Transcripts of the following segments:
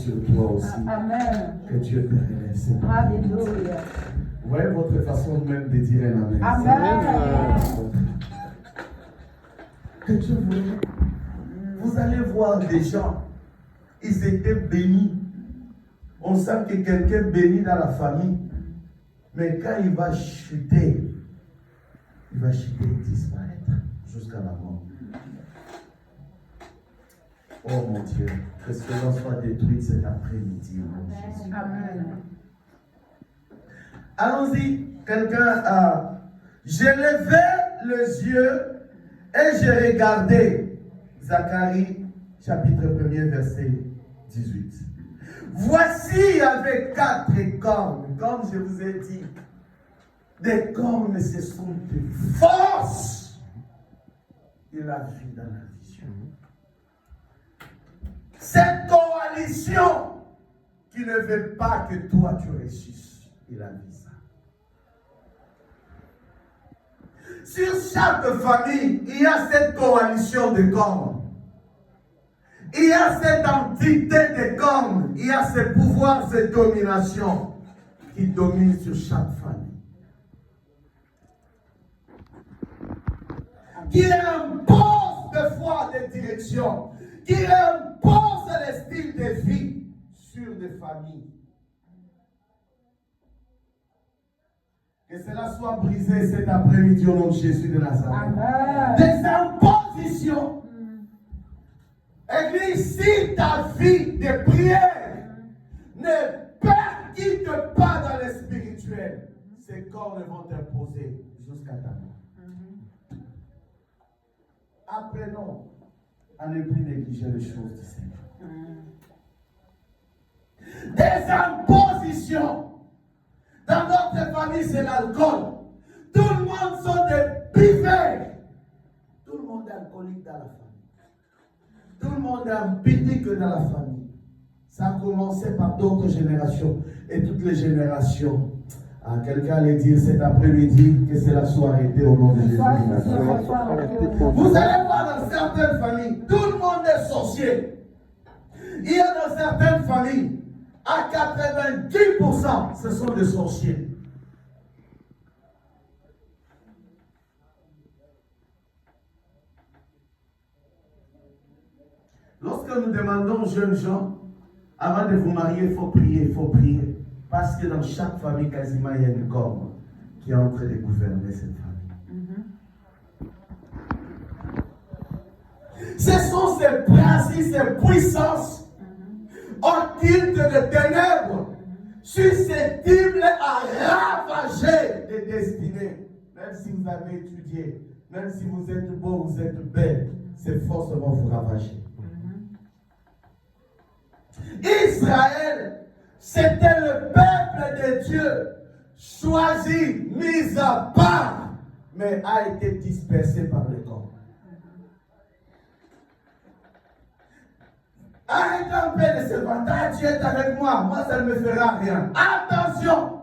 sur toi aussi. Amen. Que Dieu te remercie. Alléluia. Vous voyez votre façon même de dire un amen. Amen. Que Dieu vous. Vous allez voir des gens, ils étaient bénis. On sent que quelqu'un est béni dans la famille. Mais quand il va chuter, et disparaître jusqu'à la mort. Oh mon Dieu, que cela soit détruit cet après-midi, mon Jésus. Amen. Allons-y, quelqu'un a. J'ai levé les yeux et j'ai regardé. Zacharie, chapitre 1er, verset 18. Voici, il y avait 4 cornes, comme je vous ai dit. Des cornes, ce sont des forces. Il a vu dans la vision. Cette coalition qui ne veut pas que toi tu ressuscites, il a vu ça. Sur chaque famille, il y a cette coalition de cornes. Il y a cette entité de cornes. Il y a ce pouvoir, cette domination qui domine sur chaque famille. Qui impose des fois des directions. Qui impose le style de vie sur des familles. Que cela soit brisé cet après-midi au nom de Jésus de Nazareth. Amen. Des impositions. Église, si ta vie de prière ne percute pas dans le spirituel, ces corps vont t'imposer jusqu'à ta mort. Apprenons à ne plus négliger les choses du Seigneur. Des impositions. Dans notre famille, c'est l'alcool. Tout le monde sont des buveurs. Tout le monde est alcoolique dans la famille. Tout le monde est empithique dans la famille. Ça a commencé par d'autres générations. Et toutes les générations. Quelqu'un allait dire cet après-midi que cela soit arrêté au nom de Jésus. Vous allez voir dans certaines familles, tout le monde est sorcier. Il y a dans certaines familles, à 90%, ce sont des sorciers. Lorsque nous demandons aux jeunes gens, avant de vous marier, il faut prier, il faut prier. Parce que dans chaque famille, quasiment, il y a une corne qui est en train de gouverner cette famille. Ce sont ces principes, ces puissances occultes de ténèbres, susceptibles à ravager des destinées. Même si vous avez étudié, même si vous êtes beau, vous êtes belle, ces forces vont vous ravager. Israël, c'était le peuple de Dieu, choisi, mis à part, mais a été dispersé par les corps. Arrêtez un peu de se vanter, Dieu est avec moi, moi ça ne me fera rien. Attention!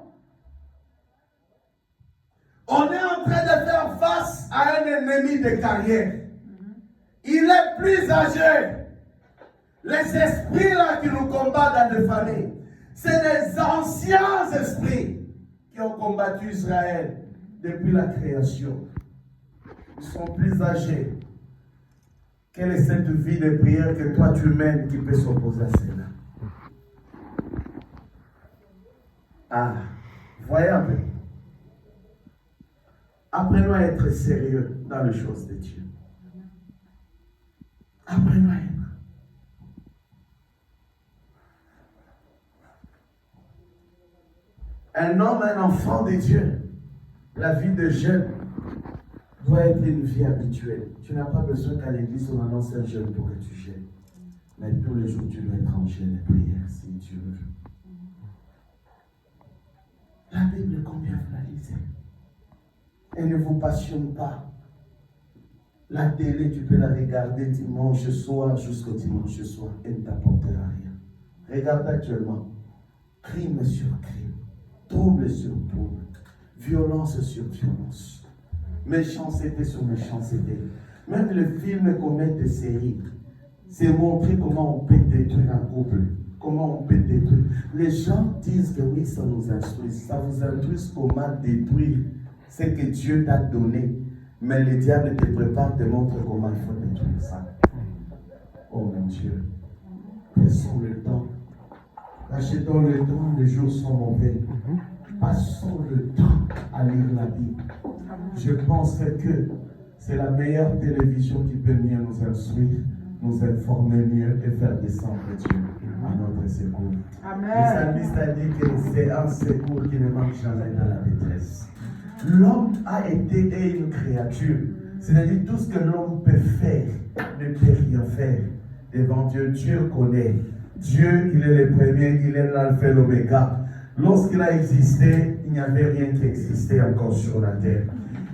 On est en train de faire face à un ennemi de carrière. Il est plus âgé. Les esprits là qui nous combattent dans les familles, c'est des anciens esprits qui ont combattu Israël depuis la création. Ils sont plus âgés. Quelle est cette vie de prière que toi tu mènes qui peut s'opposer à cela? Ah, voyez un peu. Apprenons à être sérieux dans les choses de Dieu. Apprenons à être. Un homme, un enfant de Dieu, la vie de jeune doit être une vie habituelle. Tu n'as pas besoin qu'à l'église on annonce un jeûne pour que tu jeûnes. Mais tous les jours tu dois être en jeûne et prière si Dieu veut. La Bible, combien vous la lisez? Elle ne vous passionne pas. La télé, tu peux la regarder dimanche soir jusqu'au dimanche soir. Elle ne t'apportera rien. Regarde actuellement. Crime sur crime. Trouble sur trouble. Violence sur violence. Méchanceté sur méchanceté. Même le film qu'on met de série, c'est montrer comment on peut détruire un couple. comment on peut détruire. Les gens disent que oui, ça nous instruit. Ça vous instruit comment détruire ce que Dieu t'a donné. Mais le diable te prépare, te montre comment il faut détruire ça. Oh mon Dieu. Passons le temps. Achetons le temps, les jours sont mauvais. Passons le temps à lire la Bible. Je pense que c'est la meilleure télévision qui peut mieux nous instruire, nous informer mieux et faire descendre Dieu à notre secours. Amen. Le psalmiste a dit que c'est un secours qui ne manque jamais dans la détresse. L'homme a été une créature. C'est-à-dire tout ce que l'homme peut faire ne peut rien faire devant Dieu. Dieu connaît. Dieu, il est le premier, il est l'alpha et l'oméga. Lorsqu'il a existé, il n'y avait rien qui existait encore sur la terre.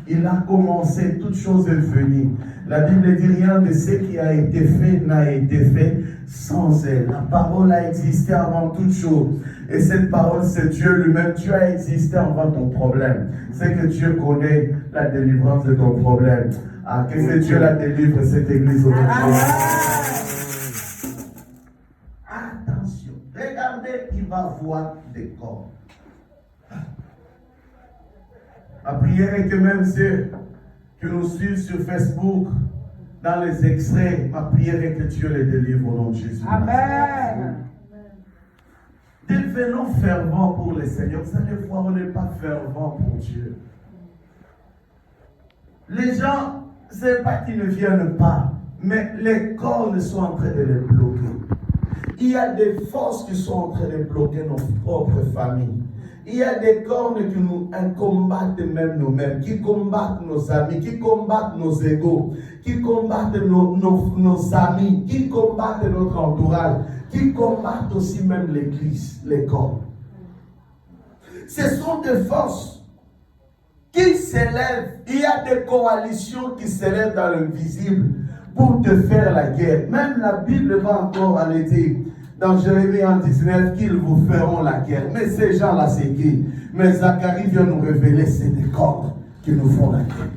Il a commencé, toute chose est venue. La Bible dit rien de ce qui a été fait n'a été fait sans elle. La parole a existé avant toute chose. Et cette parole, c'est Dieu lui-même. Dieu a existé avant ton problème. C'est que Dieu connaît la délivrance de ton problème. Ah, que c'est Dieu la délivre, cette église aujourd'hui. Attention, regardez, il va voir des corps. Ma prière est que même ceux qui nous suivent sur Facebook, dans les extraits, ma prière est que Dieu les délivre au nom de Jésus. Amen. Devenons fervents pour le Seigneur. Vous allez voir, on n'est pas fervent pour Dieu. Les gens, ce n'est pas qu'ils ne viennent pas, mais les corps sont en train de les bloquer. Il y a des forces qui sont en train de bloquer nos propres familles. Il y a des cornes qui nous combattent même nous-mêmes, qui combattent nos amis, qui combattent nos égaux, qui combattent nos amis, qui combattent notre entourage, qui combattent aussi même l'église, les corps. Ce sont des forces qui s'élèvent. Il y a des coalitions qui s'élèvent dans l'invisible pour te faire la guerre. Même la Bible va encore aller dire dans Jérémie en 19 qu'ils vous feront la guerre. Mais ces gens-là, c'est qui? Mais Zacharie vient nous révéler, c'est des corps qui nous font la guerre.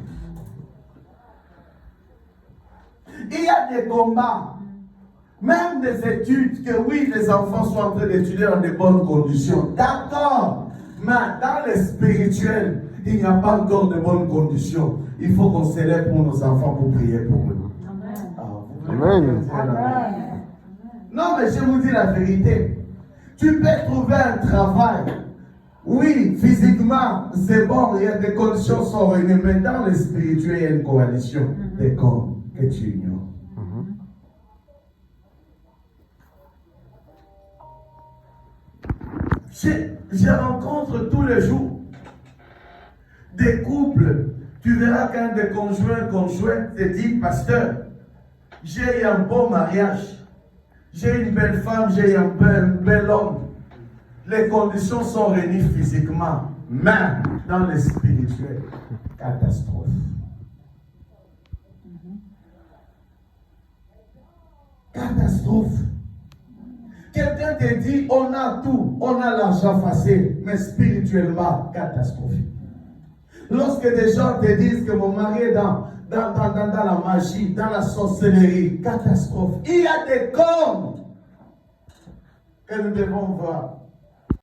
Il y a des combats, même des études, que oui, les enfants sont en train d'étudier dans de bonnes conditions. D'accord, mais dans le spirituel, il n'y a pas encore de bonnes conditions. Il faut qu'on s'élève pour nos enfants, pour prier pour eux. Amen. Amen. Non, mais je vous dis la vérité. Tu peux trouver un travail. Oui, physiquement, c'est bon, il y a des conditions sont réunies, mais dans le spirituel, il y a une coalition des corps que tu ignores. Je rencontre tous les jours des couples. Tu verras qu'un des conjoints te dit, pasteur, j'ai eu un beau mariage. J'ai une belle femme, j'ai un bel homme. Les conditions sont réunies physiquement, mais dans le spirituel, catastrophe. Catastrophe. Quelqu'un te dit, on a tout, on a l'argent facile, mais spirituellement, catastrophique. Lorsque des gens te disent que mon mari est dans la magie, dans la sorcellerie, catastrophe. Il y a des corps que nous devons voir.